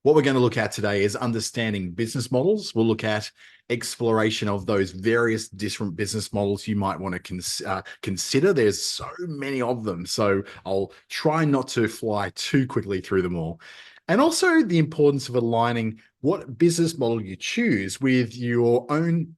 What we're going to look at today is understanding business models. We'll look at exploration of those various different business models you might want to consider. There's so many of them, so I'll try not to fly too quickly through them all. And also the importance of aligning what business model you choose with your own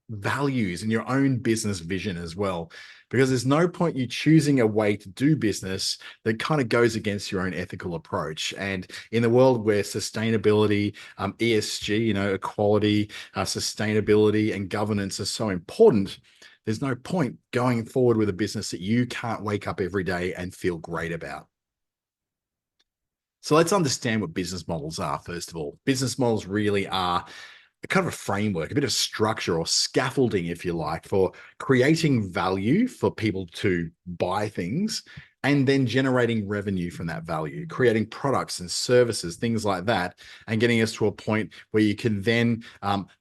values and your own business vision as well, because there's no point you choosing a way to do business that kind of goes against your own ethical approach. And in the world where sustainability, ESG, equality, sustainability and governance are so important, there's no point going forward with a business that you can't wake up every day and feel great about. So let's understand what business models are. First of all, business models really are kind of a framework, a bit of structure or scaffolding, if you like, for creating value for people to buy things and then generating revenue from that value, creating products and services, things like that, and getting us to a point where you can then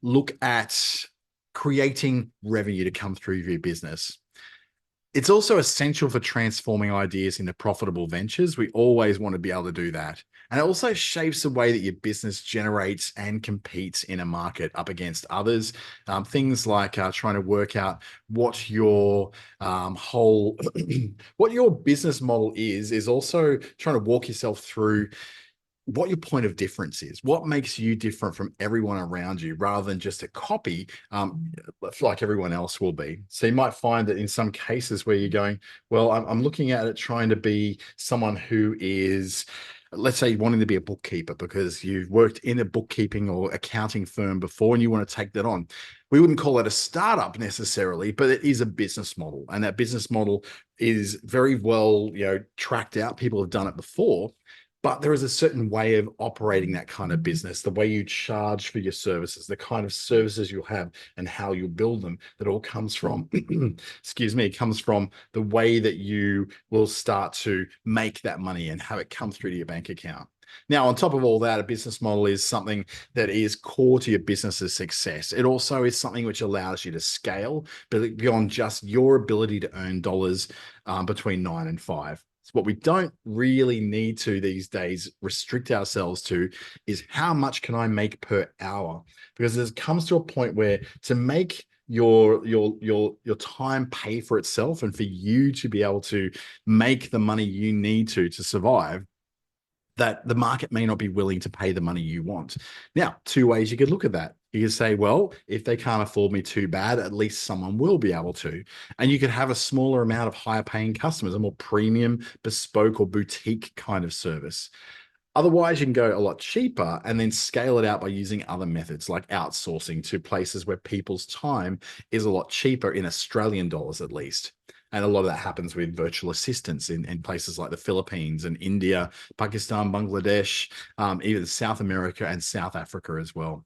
look at creating revenue to come through your business. It's also essential for transforming ideas into profitable ventures. We always want to be able to do that. And it also shapes the way that your business generates and competes in a market up against others. Things like trying to work out what your what your business model is also trying to walk yourself through what your point of difference is, what makes you different from everyone around you rather than just a copy like everyone else will be. So you might find that in some cases where you're going, well, I'm looking at it trying to be someone who is, let's say, wanting to be a bookkeeper because you've worked in a bookkeeping or accounting firm before and you want to take that on. We wouldn't call it a startup necessarily, but it is a business model. And that business model is very well, tracked out. People have done it before. But there is a certain way of operating that kind of business, the way you charge for your services, the kind of services you'll have and how you build them, that all comes from, excuse me, comes from the way that you will start to make that money and have it come through to your bank account. Now, on top of all that, a business model is something that is core to your business's success. It also is something which allows you to scale, but beyond just your ability to earn dollars between 9 and 5. So what we don't really need to these days restrict ourselves to is how much can I make per hour? Because it comes to a point where to make your time pay for itself and for you to be able to make the money you need to survive, that the market may not be willing to pay the money you want. Now, two ways you could look at that. You could say, well, if they can't afford me too bad, at least someone will be able to. And you could have a smaller amount of higher paying customers, a more premium, bespoke or boutique kind of service. Otherwise, you can go a lot cheaper and then scale it out by using other methods like outsourcing to places where people's time is a lot cheaper in Australian dollars, at least. And a lot of that happens with virtual assistants in places like the Philippines and India, Pakistan, Bangladesh, even South America and South Africa as well.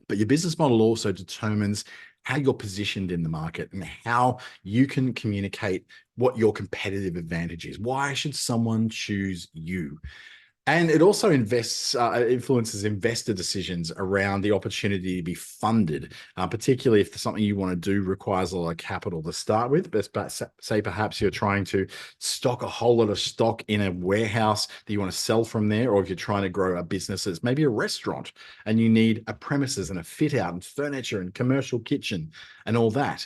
But your business model also determines how you're positioned in the market and how you can communicate what your competitive advantage is. Why should someone choose you? And it also influences investor decisions around the opportunity to be funded, particularly if something you want to do requires a lot of capital to start with. But say perhaps you're trying to stock a whole lot of stock in a warehouse that you want to sell from there, or if you're trying to grow a business that's maybe a restaurant and you need a premises and a fit out and furniture and commercial kitchen and all that.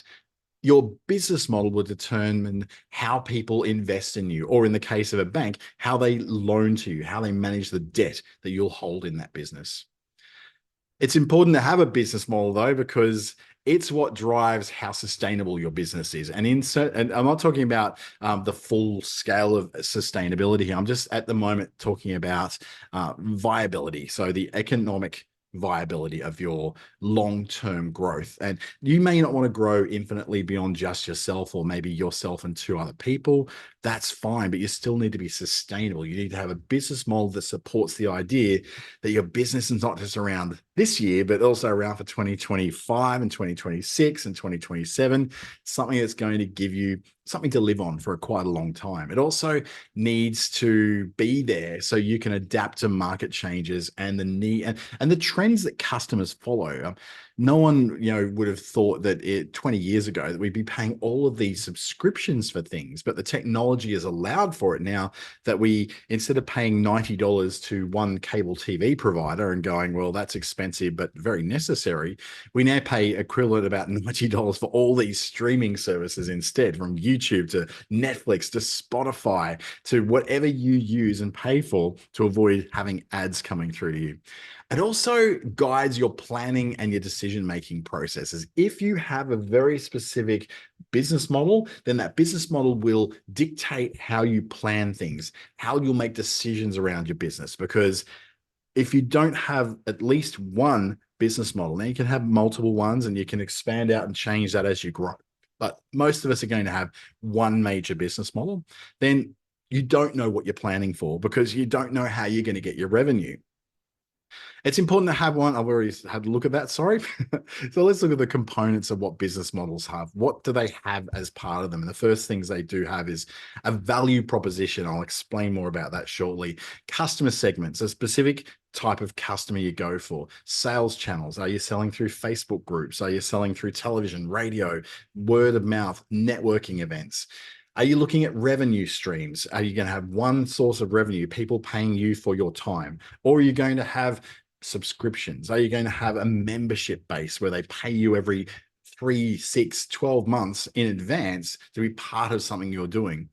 Your business model will determine how people invest in you, or in the case of a bank, how they loan to you, how they manage the debt that you'll hold in that business. It's important to have a business model, though, because it's what drives how sustainable your business is. And I'm not talking about the full scale of sustainability here. I'm just at the moment talking about viability. So the economic viability of your long-term growth. And you may not want to grow infinitely beyond just yourself or maybe yourself and two other people. That's fine, but you still need to be sustainable. You need to have a business model that supports the idea that your business is not just around this year, but also around for 2025 and 2026 and 2027, something that's going to give you something to live on for quite a long time. It also needs to be there so you can adapt to market changes and the need and the trends that customers follow. no one, would have thought that 20 years ago that we'd be paying all of these subscriptions for things, but the technology has allowed for it now that we, instead of paying $90 to one cable TV provider and going, well, that's expensive, but very necessary, we now pay equivalent about $90 for all these streaming services instead, from YouTube to Netflix to Spotify to whatever you use and pay for to avoid having ads coming through to you. It also guides your planning and your decision-making processes. If you have a very specific business model, then that business model will dictate how you plan things, how you'll make decisions around your business. Because if you don't have at least one business model, now you can have multiple ones and you can expand out and change that as you grow. But most of us are going to have one major business model. Then you don't know what you're planning for because you don't know how you're going to get your revenue. It's important to have one. I've already had a look at that. Sorry. So let's look at the components of what business models have. What do they have as part of them? And the first things they do have is a value proposition. I'll explain more about that shortly. Customer segments, a specific type of customer you go for. Sales channels. Are you selling through Facebook groups? Are you selling through television, radio, word of mouth, networking events? Are you looking at revenue streams? Are you going to have one source of revenue, people paying you for your time? Or are you going to have subscriptions? Are you going to have a membership base where they pay you every 3, 6, 12 months in advance to be part of something you're doing?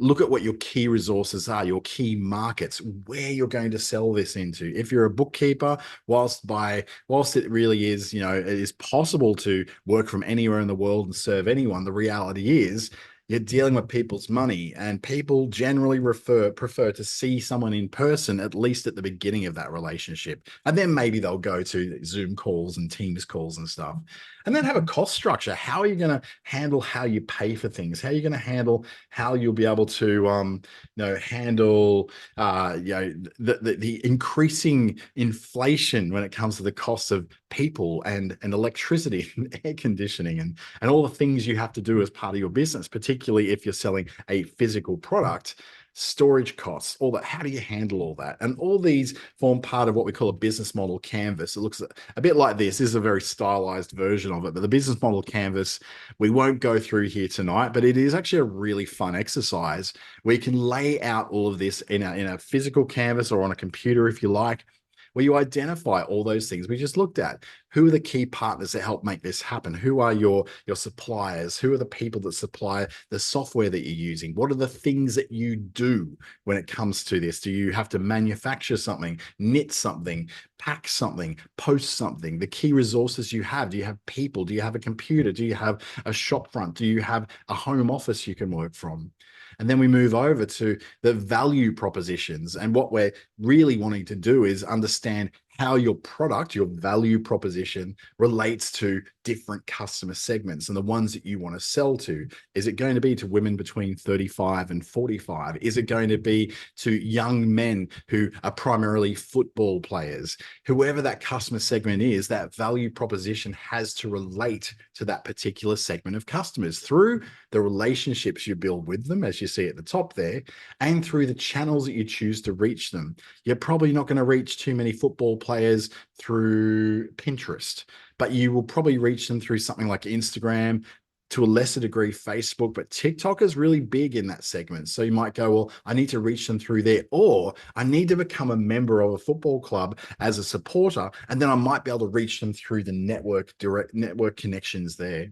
Look at what your key resources are, your key markets, where you're going to sell this into. If you're a bookkeeper, whilst it really is, it is possible to work from anywhere in the world and serve anyone, the reality is you're dealing with people's money, and people generally prefer to see someone in person, at least at the beginning of that relationship. And then maybe they'll go to Zoom calls and Teams calls and stuff. And then have a cost structure. How are you going to handle how you pay for things? How are you going to handle how you'll be able to handle the increasing inflation when it comes to the cost of people and electricity and air conditioning and all the things you have to do as part of your business, particularly if you're selling a physical product, storage costs, all that. How do you handle all that? And all these form part of what we call a business model canvas. It looks a bit like this. This is a very stylized version of it, but the business model canvas, we won't go through here tonight, but it is actually a really fun exercise where you can lay out all of this in a physical canvas or on a computer if you like, where you identify all those things we just looked at. Who are the key partners that help make this happen? Who are your suppliers? Who are the people that supply the software that you're using? What are the things that you do when it comes to this? Do you have to manufacture something, knit something, pack something, post something? The key resources you have. Do you have people? Do you have a computer? Do you have a shop front? Do you have a home office you can work from? And then we move over to the value propositions. And what we're really wanting to do is understand how your product, your value proposition, relates to different customer segments and the ones that you want to sell to. Is it going to be to women between 35 and 45? Is it going to be to young men who are primarily football players? Whoever that customer segment is, that value proposition has to relate to that particular segment of customers through the relationships you build with them, as you see at the top there, and through the channels that you choose to reach them. You're probably not going to reach too many football players through Pinterest, but you will probably reach them through something like Instagram, to a lesser degree Facebook, but TikTok is really big in that segment. So you might go, well, I need to reach them through there, or I need to become a member of a football club as a supporter, and then I might be able to reach them through the direct network connections there.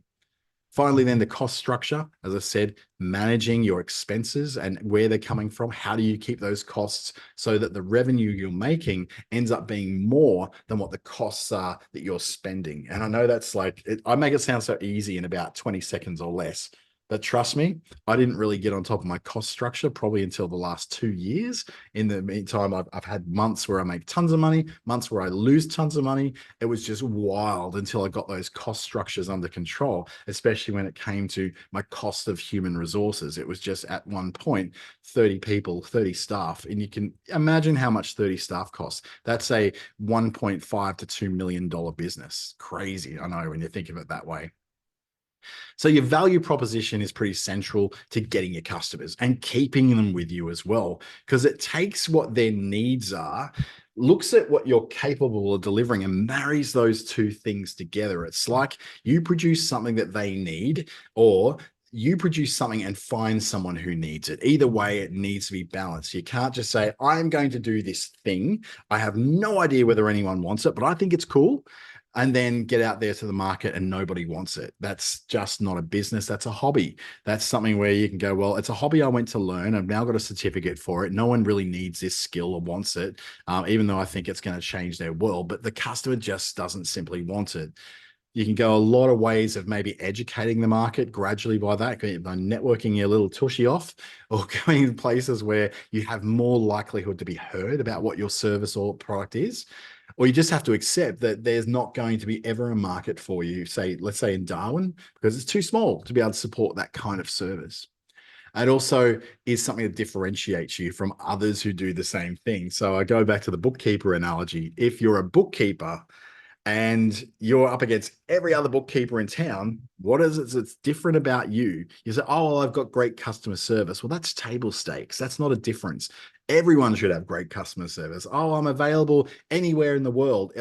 Finally, then the cost structure, as I said, managing your expenses and where they're coming from. How do you keep those costs so that the revenue you're making ends up being more than what the costs are that you're spending? And I know that's I make it sound so easy in about 20 seconds or less. But trust me, I didn't really get on top of my cost structure probably until the last 2 years. In the meantime, I've had months where I make tons of money, months where I lose tons of money. It was just wild until I got those cost structures under control, especially when it came to my cost of human resources. It was just at one point, 30 people, 30 staff. And you can imagine how much 30 staff costs. That's a $1.5 to $2 million business. Crazy, I know, when you think of it that way. So your value proposition is pretty central to getting your customers and keeping them with you as well, because it takes what their needs are, looks at what you're capable of delivering, and marries those two things together. It's like you produce something that they need, or you produce something and find someone who needs it. Either way, it needs to be balanced. You can't just say, I'm going to do this thing. I have no idea whether anyone wants it, but I think it's cool, and then get out there to the market and nobody wants it. That's just not a business. That's a hobby. That's something where you can go, well, it's a hobby I went to learn. I've now got a certificate for it. No one really needs this skill or wants it, even though I think it's going to change their world. But the customer just doesn't simply want it. You can go a lot of ways of maybe educating the market gradually by that, by networking your little tushy off, or going to places where you have more likelihood to be heard about what your service or product is. Or you just have to accept that there's not going to be ever a market for you, say, let's say in Darwin, because it's too small to be able to support that kind of service. It also is something that differentiates you from others who do the same thing. So I go back to the bookkeeper analogy. If you're a bookkeeper and you're up against every other bookkeeper in town, what is it that's different about you? You say, oh, well, I've got great customer service. Well, that's table stakes. That's not a difference. Everyone should have great customer service. Oh, I'm available anywhere in the world.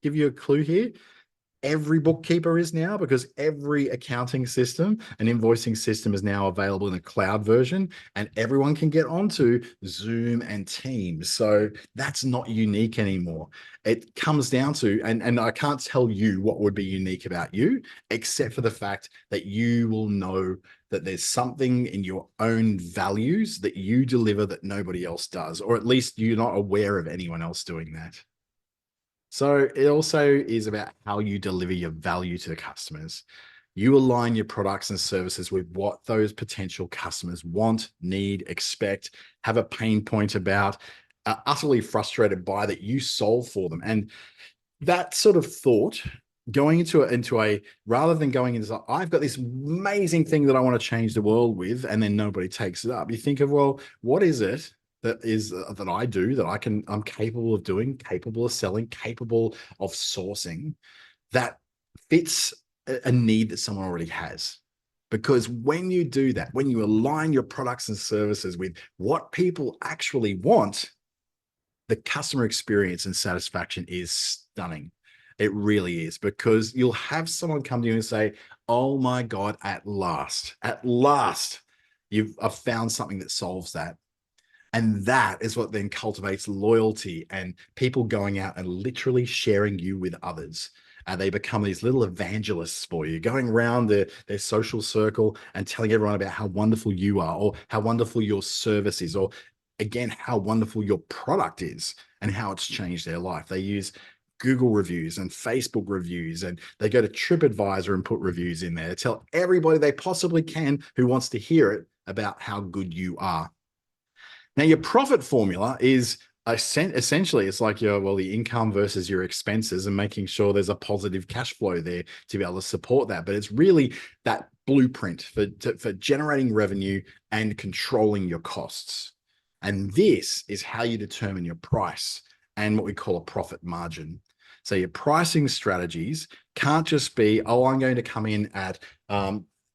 Give you a clue here. Every bookkeeper is now, because every accounting system and invoicing system is now available in a cloud version, and everyone can get onto Zoom and Teams. So that's not unique anymore. It comes down to, and I can't tell you what would be unique about you, except for the fact that you will know that there's something in your own values that you deliver that nobody else does, or at least you're not aware of anyone else doing that. So it also is about how you deliver your value to the customers. You align your products and services with what those potential customers want, need, expect, have a pain point about, are utterly frustrated by, that you solve for them. And that sort of thought, going into a rather than going into, I've got this amazing thing that I want to change the world with, and then nobody takes it up. You think of, well, what is it that I do that I'm capable of doing, capable of selling, capable of sourcing, that fits a need that someone already has? Because when you do that, when you align your products and services with what people actually want, the customer experience and satisfaction is stunning. It really is, because you'll have someone come to you and say, oh my God, at last, I've found something that solves that. And that is what then cultivates loyalty and people going out and literally sharing you with others. And they become these little evangelists for you, going around their social circle and telling everyone about how wonderful you are, or how wonderful your service is, or again, how wonderful your product is and how it's changed their life. They use Google reviews and Facebook reviews, and they go to TripAdvisor and put reviews in there to tell everybody they possibly can who wants to hear it about how good you are. Now, your profit formula is essentially, it's like the income versus your expenses, and making sure there's a positive cash flow there to be able to support that. But it's really that blueprint for generating revenue and controlling your costs. And this is how you determine your price and what we call a profit margin. So your pricing strategies can't just be, oh, I'm going to come in at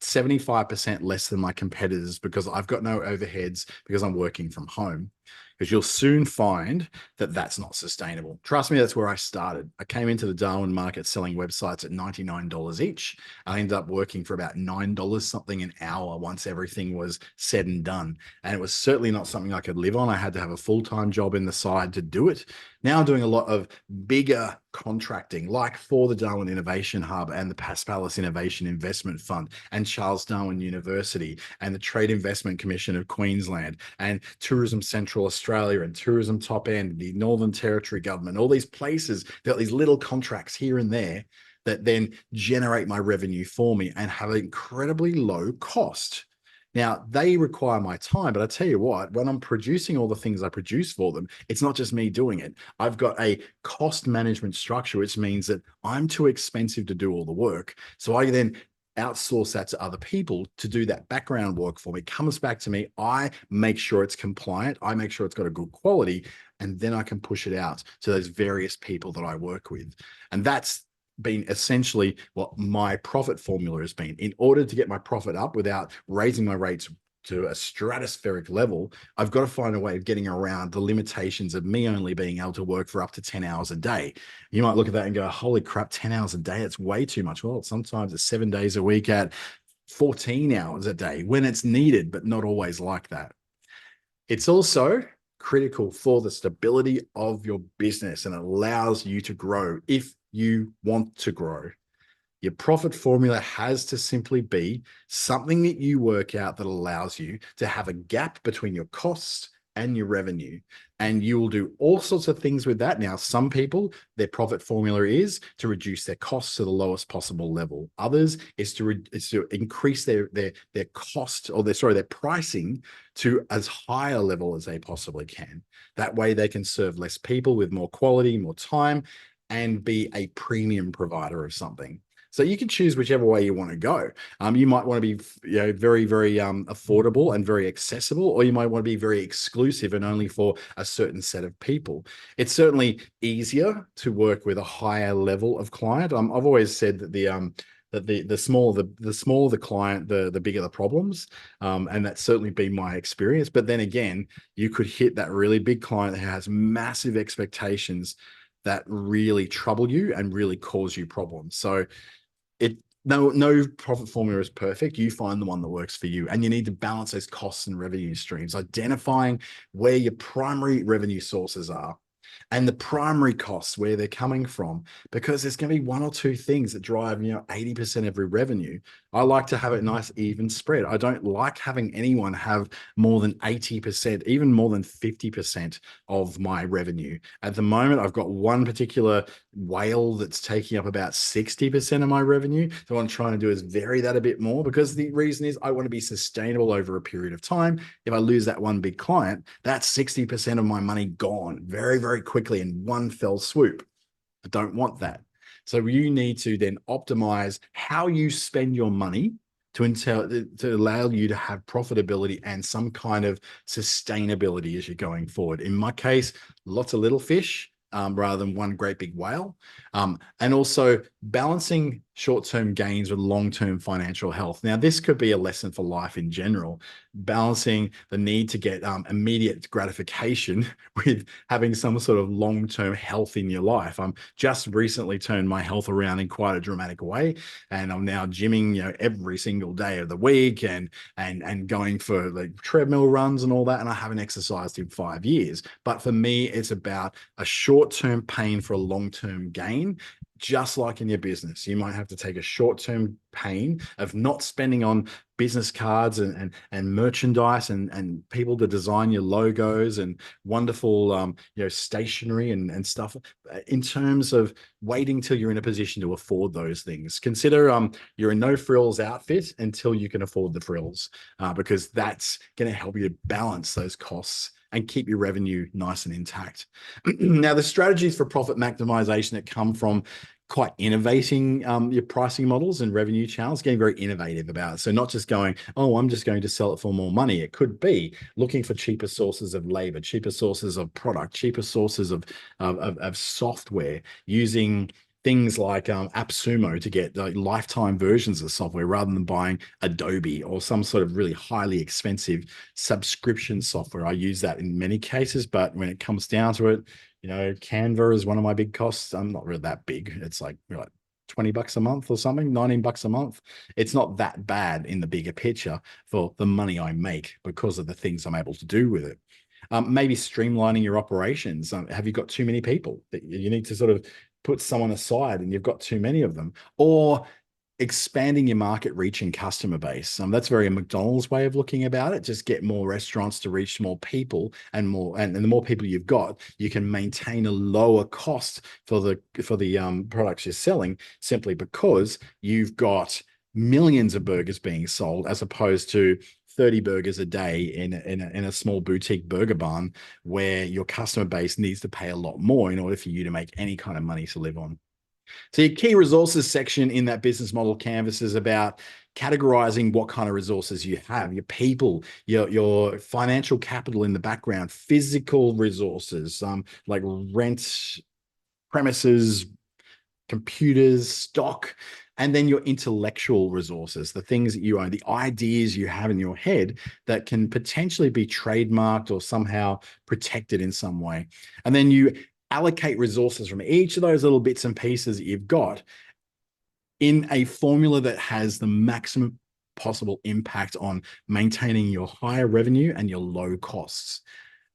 75% less than my competitors because I've got no overheads, because I'm working from home. Because you'll soon find that that's not sustainable. Trust me, that's where I started. I came into the Darwin market selling websites at $99 each. I ended up working for about $9 something an hour once everything was said and done. And it was certainly not something I could live on. I had to have a full-time job in the side to do it. Now I'm doing a lot of bigger contracting, like for the Darwin Innovation Hub and the Paspalis Innovation Investment Fund and Charles Darwin University and the Trade Investment Commission of Queensland and Tourism Central Australia and Tourism Top End, the Northern Territory government, all these places, they've got these little contracts here and there that then generate my revenue for me and have an incredibly low cost. Now, they require my time, but I tell you what, when I'm producing all the things I produce for them, it's not just me doing it. I've got a cost management structure, which means that I'm too expensive to do all the work. So I then outsource that to other people to do that background work for me. It comes back to me. I make sure it's compliant. I make sure it's got a good quality, and then I can push it out to those various people that I work with. And that's been essentially what my profit formula has been. In order to get my profit up without raising my rates to a stratospheric level, I've got to find a way of getting around the limitations of me only being able to work for up to 10 hours a day. You might look at that and go, holy crap, 10 hours a day, it's way too much. Well, sometimes it's 7 days a week at 14 hours a day when it's needed, but not always like that. It's also critical for the stability of your business and allows you to grow if you want to grow. Your profit formula has to simply be something that you work out that allows you to have a gap between your costs and your revenue. And you will do all sorts of things with that. Now, some people, their profit formula is to reduce their costs to the lowest possible level. Others is to increase their cost, or their pricing to as high a level as they possibly can. That way they can serve less people with more quality, more time, and be a premium provider of something. So you can choose whichever way you want to go. You might want to be, very, very affordable and very accessible, or you might want to be very exclusive and only for a certain set of people. It's certainly easier to work with a higher level of client. I've always said that the smaller the client, the bigger the problems, and that's certainly been my experience. But then again, you could hit that really big client that has massive expectations that really trouble you and really cause you problems. So no profit formula is perfect. You find the one that works for you, and you need to balance those costs and revenue streams, identifying where your primary revenue sources are and the primary costs, where they're coming from, because there's going to be one or two things that drive 80% of every revenue. I like to have a nice even spread. I don't like having anyone have more than 80%, even more than 50% of my revenue. At the moment, I've got one particular whale that's taking up about 60% of my revenue. So what I'm trying to do is vary that a bit more, because the reason is I want to be sustainable over a period of time. If I lose that one big client, that's 60% of my money gone very, very quickly in one fell swoop. I don't want that. So you need to then optimize how you spend your money to allow you to have profitability and some kind of sustainability as you're going forward. In my case, lots of little fish, rather than one great big whale. And also balancing short-term gains with long-term financial health. Now, this could be a lesson for life in general, balancing the need to get immediate gratification with having some sort of long-term health in your life. I'm just recently turned my health around in quite a dramatic way, and I'm now gymming, every single day of the week, and going for like treadmill runs and all that. And I haven't exercised in 5 years. But for me, it's about a short-term pain for a long-term gain. Just like in your business, you might have to take a short-term pain of not spending on business cards and merchandise and people to design your logos and wonderful stationery and stuff, in terms of waiting till you're in a position to afford those things. Consider you're a no frills outfit until you can afford the frills, because that's going to help you to balance those costs and keep your revenue nice and intact. Now, the strategies for profit maximization that come from quite innovating your pricing models and revenue channels, getting very innovative about it. So not just going, oh, I'm just going to sell it for more money. It could be looking for cheaper sources of labor, cheaper sources of product, cheaper sources of software, using things like AppSumo to get lifetime versions of software, rather than buying Adobe or some sort of really highly expensive subscription software. I use that in many cases, but when it comes down to it, Canva is one of my big costs. I'm not really that big. It's like 20 bucks a month or something, 19 bucks a month. It's not that bad in the bigger picture for the money I make, because of the things I'm able to do with it. Maybe streamlining your operations. Have you got too many people that you need to sort of put someone aside and you've got too many of them? Or expanding your market reach and customer base. That's very a McDonald's way of looking about it. Just get more restaurants to reach more people, and the more people you've got, you can maintain a lower cost for the products you're selling, simply because you've got millions of burgers being sold, as opposed to 30 burgers a day in a small boutique burger barn, where your customer base needs to pay a lot more in order for you to make any kind of money to live on. So your key resources section in that business model canvas is about categorizing what kind of resources you have, your people, your financial capital in the background, physical resources, like rent, premises, computers, stock, and then your intellectual resources, the things that you own, the ideas you have in your head that can potentially be trademarked or somehow protected in some way. And then you allocate resources from each of those little bits and pieces that you've got in a formula that has the maximum possible impact on maintaining your higher revenue and your low costs,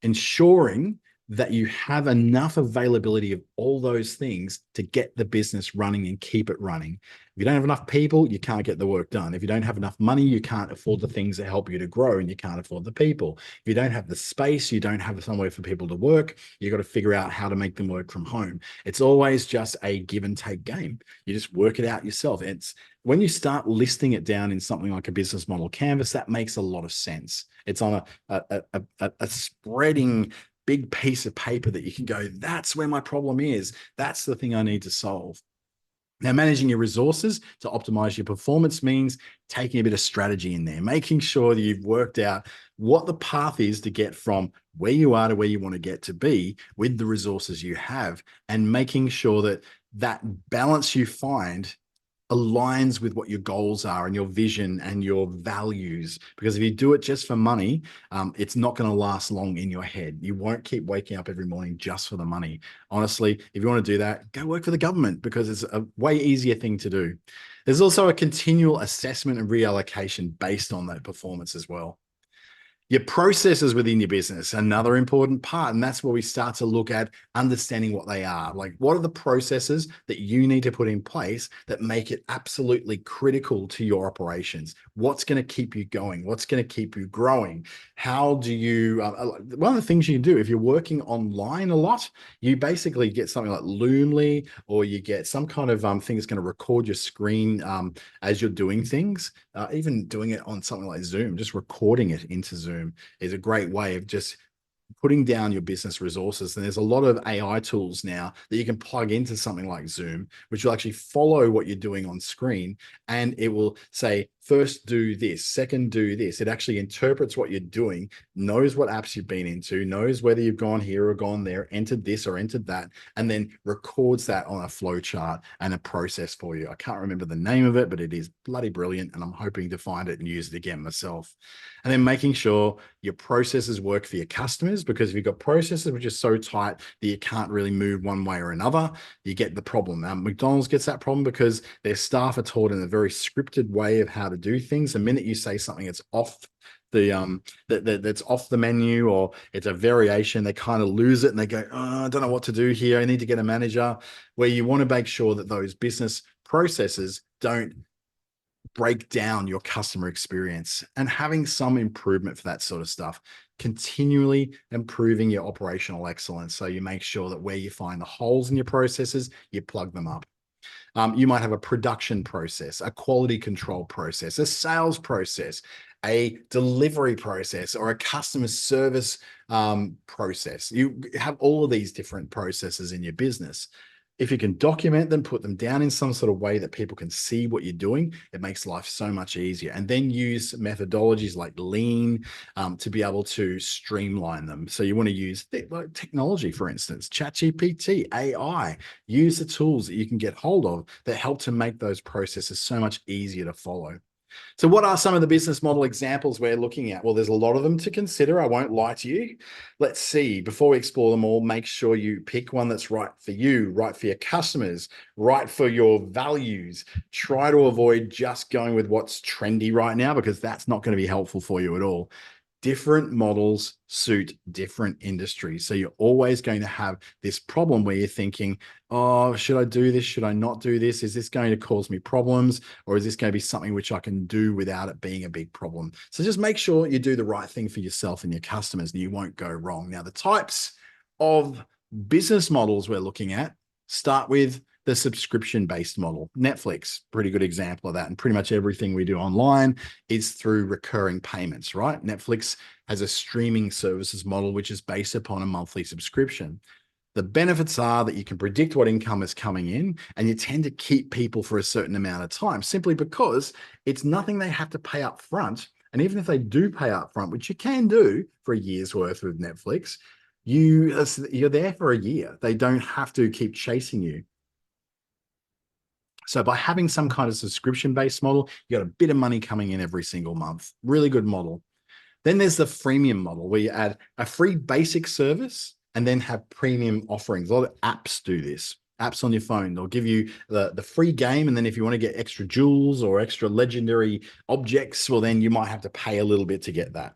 ensuring that you have enough availability of all those things to get the business running and keep it running. If you don't have enough people, you can't get the work done. If you don't have enough money, you can't afford the things that help you to grow, and you can't afford the people. If you don't have the space, you don't have somewhere for people to work, you've got to figure out how to make them work from home. It's always just a give and take game. You just work it out yourself. It's when you start listing it down in something like a business model canvas, that makes a lot of sense. It's on a spreading big piece of paper that you can go, that's where my problem is. That's the thing I need to solve. Now, managing your resources to optimize your performance means taking a bit of strategy in there, making sure that you've worked out what the path is to get from where you are to where you want to get to be with the resources you have, and making sure that that balance you find aligns with what your goals are and your vision and your values. Because if you do it just for money, it's not going to last long in your head. You won't keep waking up every morning just for the money. Honestly, if you want to do that, go work for the government, because it's a way easier thing to do. There's also a continual assessment and reallocation based on that performance as well. Your processes within your business, another important part. And that's where we start to look at understanding what they are. Like, what are the processes that you need to put in place that make it absolutely critical to your operations? What's going to keep you going? What's going to keep you growing? How do you, one of the things you can do if you're working online a lot, you basically get something like Loomly, or you get some kind of thing that's going to record your screen as you're doing things. Even doing it on something like Zoom, just recording it into Zoom is a great way of just putting down your business resources. And there's a lot of AI tools now that you can plug into something like Zoom, which will actually follow what you're doing on screen. And it will say, first do this, second do this. It actually interprets what you're doing, knows what apps you've been into, knows whether you've gone here or gone there, entered this or entered that, and then records that on a flow chart and a process for you. I can't remember the name of it, but it is bloody brilliant. And I'm hoping to find it and use it again myself. And then making sure your processes work for your customers, because if you've got processes which are so tight that you can't really move one way or another, you get the problem. McDonald's gets that problem because their staff are taught in a very scripted way of how to do things. The minute you say something that's off that's off the menu, or it's a variation, they kind of lose it and they go, oh, I don't know what to do here. I need to get a manager. Where you want to make sure that those business processes don't break down your customer experience, and having some improvement for that sort of stuff, continually improving your operational excellence. So you make sure that where you find the holes in your processes, you plug them up. You might have a production process, a quality control process, a sales process, a delivery process, or a customer service process. You have all of these different processes in your business. If you can document them, put them down in some sort of way that people can see what you're doing, it makes life so much easier. And then use methodologies like Lean to be able to streamline them. So you want to use technology, for instance, ChatGPT, AI. Use the tools that you can get hold of that help to make those processes so much easier to follow. So what are some of the business model examples we're looking at? Well, there's a lot of them to consider. I won't lie to you. Let's see. Before we explore them all, make sure you pick one that's right for you, right for your customers, right for your values. Try to avoid just going with what's trendy right now, because that's not going to be helpful for you at all. Different models suit different industries. So you're always going to have this problem where you're thinking, oh, should I do this? Should I not do this? Is this going to cause me problems? Or is this going to be something which I can do without it being a big problem? So just make sure you do the right thing for yourself and your customers, and you won't go wrong. Now, the types of business models we're looking at start with the subscription-based model. Netflix, pretty good example of that. And pretty much everything we do online is through recurring payments, right? Netflix has a streaming services model, which is based upon a monthly subscription. The benefits are that you can predict what income is coming in, and you tend to keep people for a certain amount of time, simply because it's nothing they have to pay up front. And even if they do pay up front, which you can do for a year's worth with Netflix, you're there for a year. They don't have to keep chasing you. So by having some kind of subscription-based model, you got a bit of money coming in every single month. Really good model. Then there's the freemium model where you add a free basic service and then have premium offerings. A lot of apps do this. Apps on your phone, they'll give you the free game. And then if you want to get extra jewels or extra legendary objects, well, then you might have to pay a little bit to get that.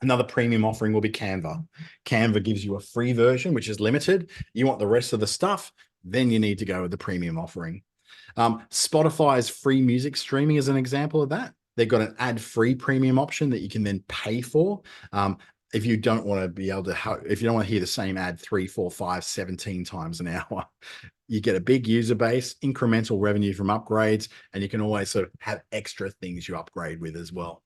Another premium offering will be Canva. Canva gives you a free version, which is limited. You want the rest of the stuff, then you need to go with the premium offering. Spotify's free music streaming is an example of that. They've got an ad-free premium option that you can then pay for. If you don't want to be able to, if you don't want to hear the same ad 3, 4, 5, 17 times an hour, you get a big user base, incremental revenue from upgrades, and you can always sort of have extra things you upgrade with as well.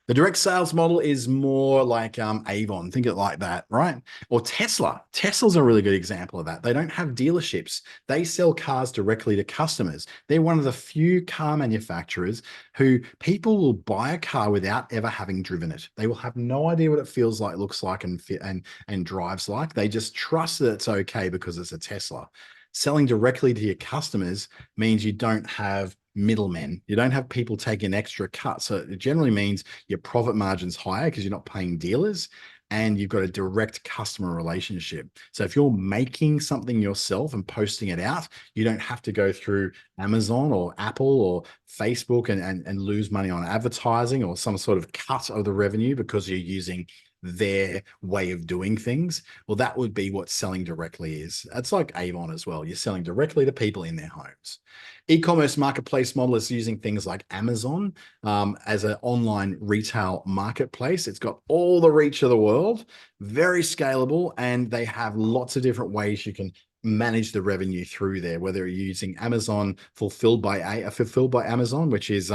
The direct sales model is more like Avon, think it like that, right? Or Tesla. Tesla's a really good example of that. They don't have dealerships. They sell cars directly to customers. They're one of the few car manufacturers who people will buy a car without ever having driven it. They will have no idea what it feels like, looks like, and drives like. They just trust that it's okay because it's a Tesla. Selling directly to your customers means you don't have middlemen. You don't have people taking extra cuts. So it generally means your profit margin's higher because you're not paying dealers and you've got a direct customer relationship. So if you're making something yourself and posting it out, you don't have to go through Amazon or Apple or Facebook and lose money on advertising or some sort of cut of the revenue because you're using their way of doing things. Well, that would be what selling directly is. That's like Avon as well. You're selling directly to people in their homes. E-commerce marketplace model is using things like Amazon as an online retail marketplace. It's got all the reach of the world, very scalable, and they have lots of different ways you can manage the revenue through there, whether you're using Amazon fulfilled by Amazon, which is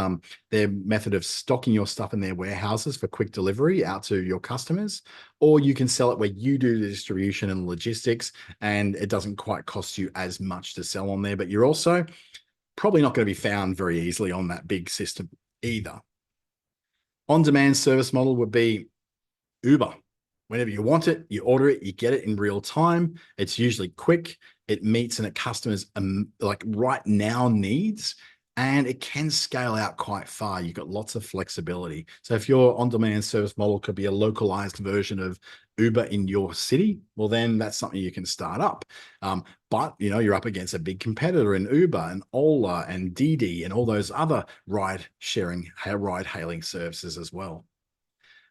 their method of stocking your stuff in their warehouses for quick delivery out to your customers, or you can sell it where you do the distribution and logistics, and it doesn't quite cost you as much to sell on there, but you're also probably not going to be found very easily on that big system either. On-demand service model would be Uber. Whenever you want it, you order it, you get it in real time. It's usually quick. It meets a customer's like right now needs, and it can scale out quite far. You've got lots of flexibility. So if your on-demand service model could be a localized version of Uber in your city, well, then that's something you can start up. But you're up against a big competitor in Uber and Ola and Didi and all those other ride-hailing services as well.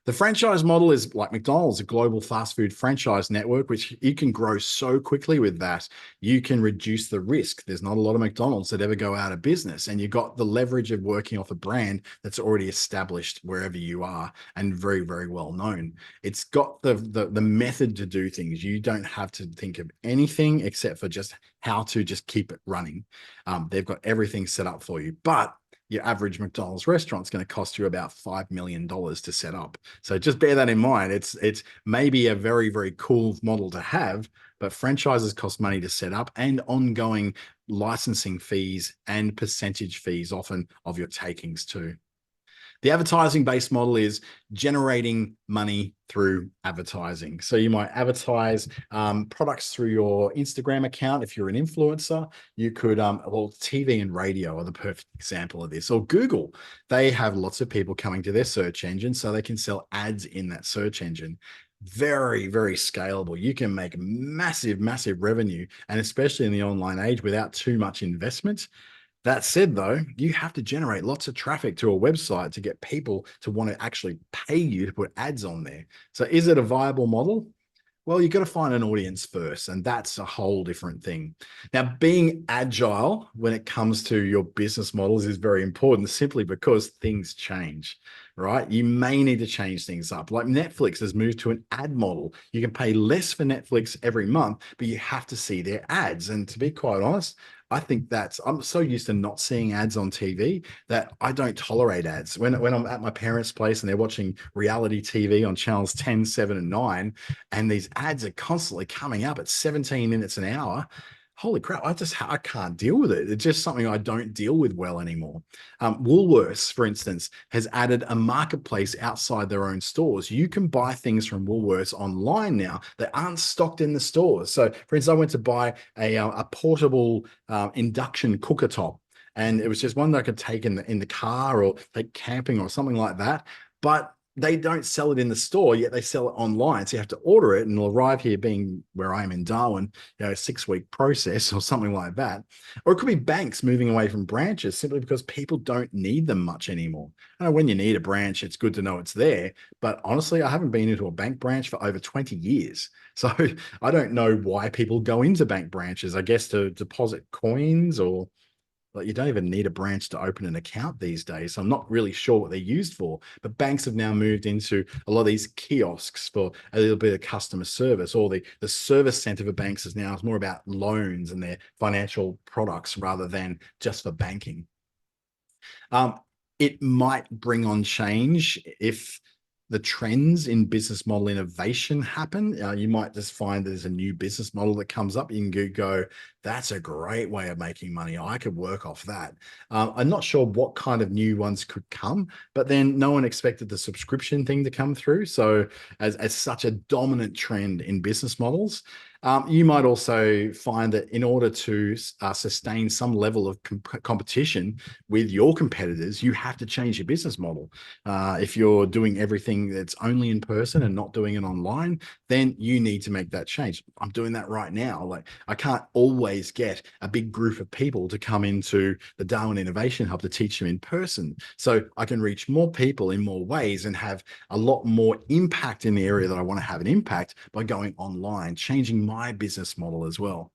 The franchise model is like McDonald's, a global fast food franchise network, which you can grow so quickly with that. You can reduce the risk. There's not a lot of McDonald's that ever go out of business, and you've got the leverage of working off a brand that's already established wherever you are and very, very well known. It's got the method to do things. You don't have to think of anything except for just how to just keep it running. They've got everything set up for you, but your average McDonald's restaurant is going to cost you about $5 million to set up. So just bear that in mind. It's maybe a very, very cool model to have, but franchises cost money to set up and ongoing licensing fees and percentage fees often of your takings too. The advertising-based model is generating money through advertising. So you might advertise products through your Instagram account. If you're an influencer, you could, well, TV and radio are the perfect example of this. Or Google, they have lots of people coming to their search engine, so they can sell ads in that search engine. Very, very scalable. You can make massive, massive revenue, and especially in the online age without too much investment. That said, though, you have to generate lots of traffic to a website to get people to want to actually pay you to put ads on there. So is it a viable model? Well, you've got to find an audience first, and that's a whole different thing. Now, being agile when it comes to your business models is very important simply because things change, right? You may need to change things up. Like Netflix has moved to an ad model. You can pay less for Netflix every month, but you have to see their ads. And to be quite honest, I think I'm so used to not seeing ads on TV that I don't tolerate ads. When I'm at my parents' place and they're watching reality TV on channels 10, 7, and 9, and these ads are constantly coming up at 17 minutes an hour, holy crap, I can't deal with it. It's just something I don't deal with well anymore. Woolworths, for instance, has added a marketplace outside their own stores. You can buy things from Woolworths online now that aren't stocked in the stores. So, for instance, I went to buy a portable induction cooker top. and it was just one that I could take in the car or take camping or something like that. But they don't sell it in the store, yet they sell it online. So you have to order it and it'll arrive here, being where I am in Darwin, a 6 week process or something like that. Or it could be banks moving away from branches simply because people don't need them much anymore. I know when you need a branch, it's good to know it's there. But honestly, I haven't been into a bank branch for over 20 years. So I don't know why people go into bank branches, I guess to deposit coins, or like, you don't even need a branch to open an account these days. So I'm not really sure what they're used for. But banks have now moved into a lot of these kiosks for a little bit of customer service, or the service center for banks is now more about loans and their financial products rather than just for banking. Um, it might bring on change if the trends in business model innovation happen. You might just find there's a new business model that comes up. You can go, that's a great way of making money. I could work off that. I'm not sure what kind of new ones could come, but then no one expected the subscription thing to come through. So as such a dominant trend in business models, you might also find that in order to sustain some level of competition with your competitors, you have to change your business model. If you're doing everything that's only in person and not doing it online, then you need to make that change. I'm doing that right now. Like, I can't always get a big group of people to come into the Darwin Innovation Hub to teach them in person. So I can reach more people in more ways and have a lot more impact in the area that I want to have an impact by going online, changing my business model as well.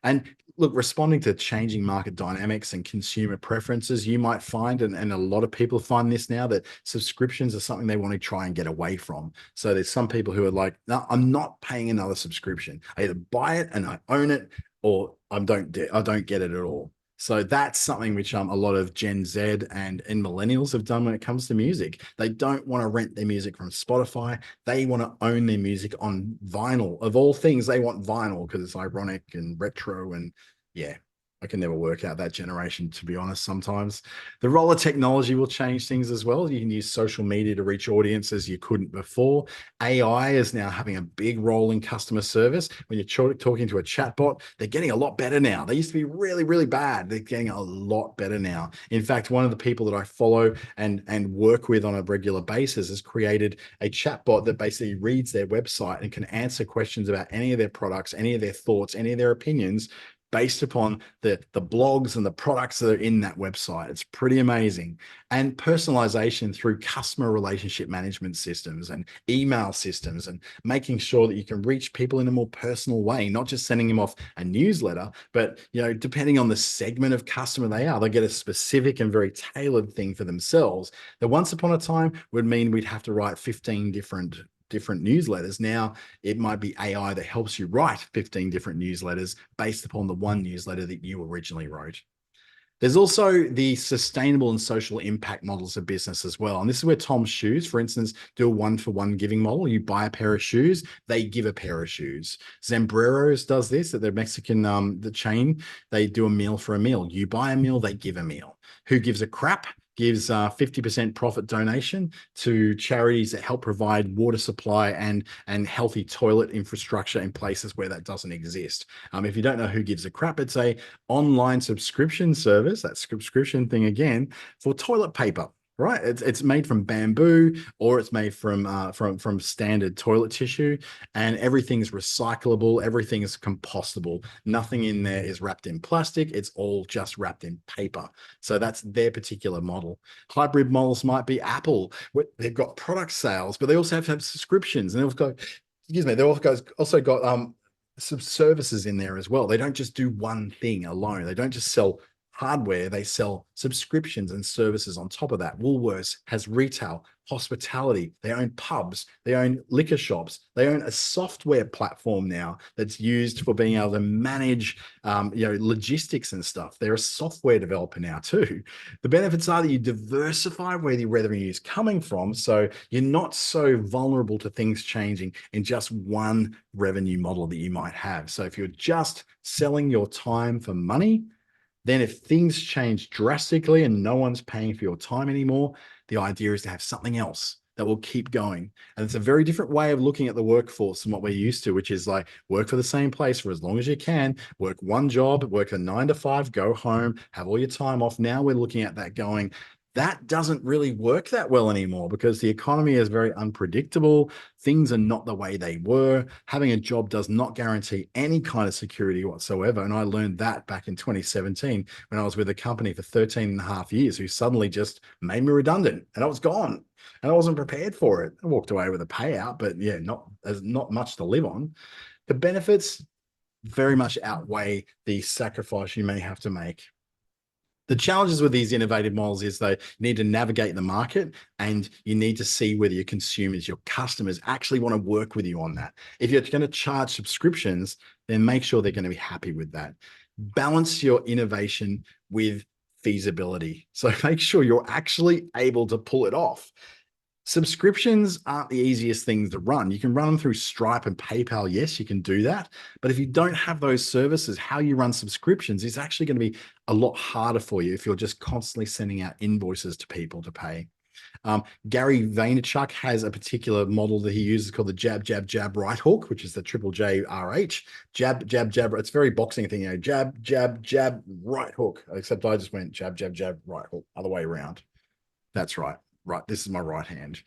And look, responding to changing market dynamics and consumer preferences, you might find, and a lot of people find this now, that subscriptions are something they want to try and get away from. So there's some people who are like, no, I'm not paying another subscription. I either buy it and I own it, or I don't get it at all. So that's something which a lot of Gen Z and millennials have done when it comes to music. They don't want to rent their music from Spotify. They want to own their music on vinyl. Of all things, they want vinyl because it's ironic and retro. And yeah, I can never work out that generation, to be honest. Sometimes the role of technology will change things as well. You can use social media to reach audiences you couldn't before. AI is now having a big role in customer service. When you're talking to a chatbot, they're getting a lot better now. They used to be really, really bad. They're getting a lot better now. In fact, one of the people that I follow and work with on a regular basis has created a chatbot that basically reads their website and can answer questions about any of their products, any of their thoughts, any of their opinions, based upon the blogs and the products that are in that website. It's pretty amazing. And personalization through customer relationship management systems and email systems, and making sure that you can reach people in a more personal way, not just sending them off a newsletter, but depending on the segment of customer they are, they'll get a specific and very tailored thing for themselves. That once upon a time would mean we'd have to write 15 different newsletters. Now it might be AI that helps you write 15 different newsletters based upon the one newsletter that you originally wrote. There's also the sustainable and social impact models of business as well. And this is where Tom's Shoes, for instance, do a one-for-one giving model. You buy a pair of shoes, they give a pair of shoes. Zambreros does this at their Mexican, the chain. They do a meal for a meal. You buy a meal, they give a meal. Who Gives a Crap gives 50% profit donation to charities that help provide water supply and healthy toilet infrastructure in places where that doesn't exist. If you don't know Who Gives a Crap, it's a online subscription service, that subscription thing again, for toilet paper. Right, it's made from bamboo, or it's made from standard toilet tissue, and everything's recyclable, everything's compostable. Nothing in there is wrapped in plastic. It's all just wrapped in paper. So that's their particular model. Hybrid models might be Apple. They've got product sales, but they also have to have subscriptions, and they've also got some services in there as well. They don't just do one thing alone. They don't just sell hardware, they sell subscriptions and services on top of that. Woolworths has retail, hospitality, they own pubs, they own liquor shops, they own a software platform now that's used for being able to manage logistics and stuff. They're a software developer now too. The benefits are that you diversify where the revenue is coming from, so you're not so vulnerable to things changing in just one revenue model that you might have. So if you're just selling your time for money, then if things change drastically and no one's paying for your time anymore, the idea is to have something else that will keep going. And it's a very different way of looking at the workforce than what we're used to, which is like work for the same place for as long as you can, work one job, work a 9 to 5, go home, have all your time off. Now we're looking at that going, that doesn't really work that well anymore because the economy is very unpredictable. Things are not the way they were. Having a job does not guarantee any kind of security whatsoever. And I learned that back in 2017 when I was with a company for 13 and a half years who suddenly just made me redundant and I was gone and I wasn't prepared for it. I walked away with a payout, but yeah, there's not much to live on. The benefits very much outweigh the sacrifice you may have to make. The challenges with these innovative models is they need to navigate the market and you need to see whether your consumers, your customers actually want to work with you on that. If you're going to charge subscriptions, then make sure they're going to be happy with that. Balance your innovation with feasibility. So make sure you're actually able to pull it off. Subscriptions aren't the easiest things to run. You can run them through Stripe and PayPal. Yes, you can do that. But if you don't have those services, how you run subscriptions is actually going to be a lot harder for you if you're just constantly sending out invoices to people to pay. Gary Vaynerchuk has a particular model that he uses called the jab, jab, jab, right hook, which is the triple JRH. Jab, jab, jab. It's very boxing thing, you know, jab, jab, jab, right hook. Except I just went jab, jab, jab, right hook, other way around. That's right. Right, this is my right hand.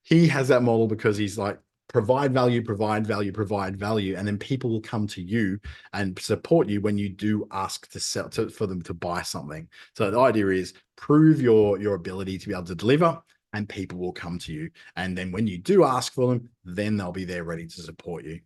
He has that model because he's like, provide value, provide value, provide value, and then people will come to you and support you when you do ask to sell for them to buy something. So the idea is prove your ability to be able to deliver, and people will come to you. And then when you do ask for them, then they'll be there ready to support you.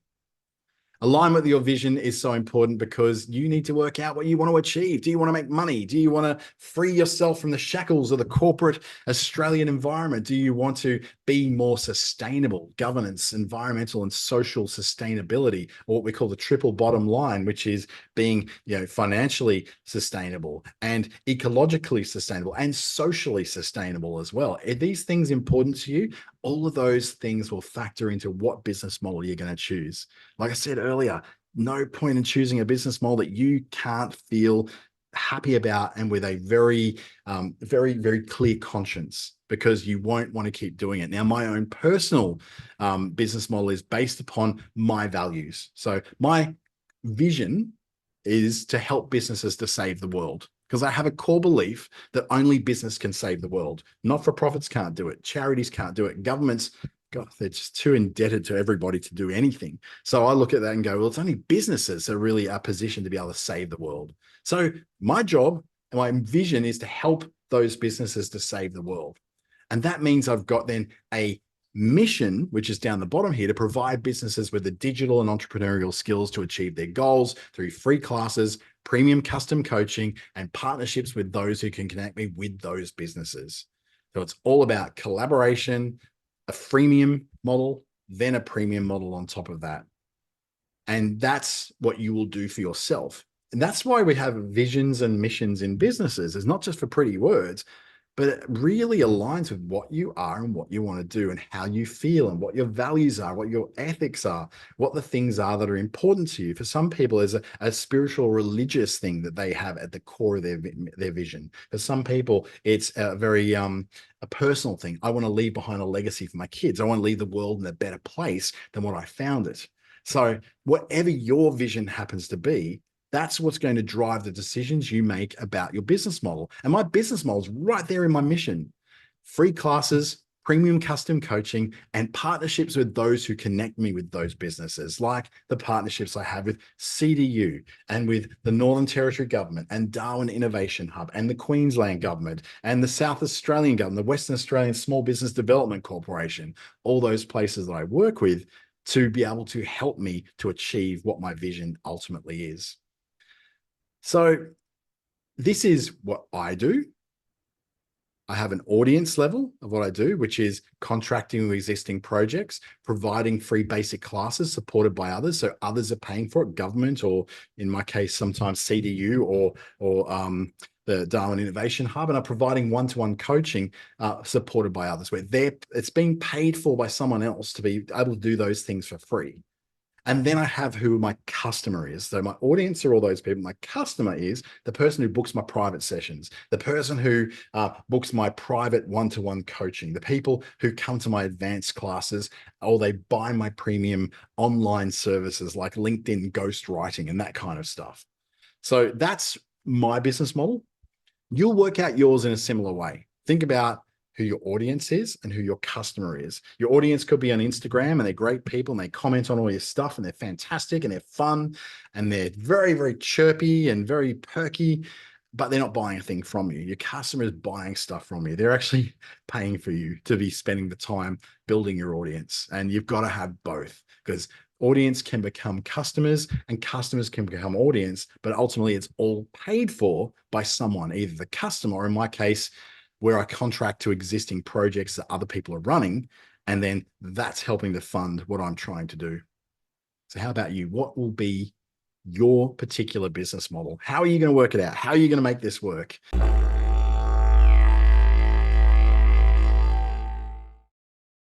Alignment with your vision is so important because you need to work out what you want to achieve. Do you want to make money? Do you want to free yourself from the shackles of the corporate Australian environment? Do you want to be more sustainable, governance, environmental and social sustainability, or what we call the triple bottom line, which is being, you know, financially sustainable and ecologically sustainable and socially sustainable as well? Are these things important to you? All of those things will factor into what business model you're going to choose. Like I said earlier, no point in choosing a business model that you can't feel happy about and with a very, very clear conscience, because you won't want to keep doing it. Now, my own personal business model is based upon my values. So my vision is to help businesses to save the world, because I have a core belief that only business can save the world. Not-for-profits can't do it. Charities can't do it. Governments, God, they're just too indebted to everybody to do anything. So I look at that and go, well, it's only businesses that really are positioned to be able to save the world. So my job and my vision is to help those businesses to save the world. And that means I've got then a mission, which is down the bottom here, to provide businesses with the digital and entrepreneurial skills to achieve their goals through free classes, premium custom coaching, and partnerships with those who can connect me with those businesses. So it's all about collaboration, a freemium model, then a premium model on top of that. And that's what you will do for yourself. And that's why we have visions and missions in businesses. It's not just for pretty words, but it really aligns with what you are and what you want to do and how you feel and what your values are, what your ethics are, what the things are that are important to you. For some people, there's a spiritual religious thing that they have at the core of their vision. For some people, it's a very a personal thing. I want to leave behind a legacy for my kids. I want to leave the world in a better place than what I found it. So whatever your vision happens to be, that's what's going to drive the decisions you make about your business model. And my business model is right there in my mission. Free classes, premium custom coaching, and partnerships with those who connect me with those businesses, like the partnerships I have with CDU and with the Northern Territory Government and Darwin Innovation Hub and the Queensland Government and the South Australian Government, the Western Australian Small Business Development Corporation, all those places that I work with to be able to help me to achieve what my vision ultimately is. So this is what I do. I have an audience level of what I do, which is contracting with existing projects, providing free basic classes supported by others. So others are paying for it, government, or in my case, sometimes CDU or the Darwin Innovation Hub, and are providing one-to-one coaching supported by others, where it's being paid for by someone else to be able to do those things for free. And then I have who my customer is. So my audience are all those people. My customer is the person who books my private sessions, the person who books my private one-to-one coaching, the people who come to my advanced classes, or they buy my premium online services like LinkedIn ghostwriting and that kind of stuff. So that's my business model. You'll work out yours in a similar way. Think about who your audience is and who your customer is. Your audience could be on Instagram and they're great people and they comment on all your stuff and they're fantastic and they're fun and they're very, very chirpy and very perky, but they're not buying a thing from you. Your customer is buying stuff from you. They're actually paying for you to be spending the time building your audience. And you've got to have both, because audience can become customers and customers can become audience, but ultimately it's all paid for by someone, either the customer, or in my case, where I contract to existing projects that other people are running, and then that's helping to fund what I'm trying to do. So how about you? What will be your particular business model? How are you going to work it out? How are you going to make this work?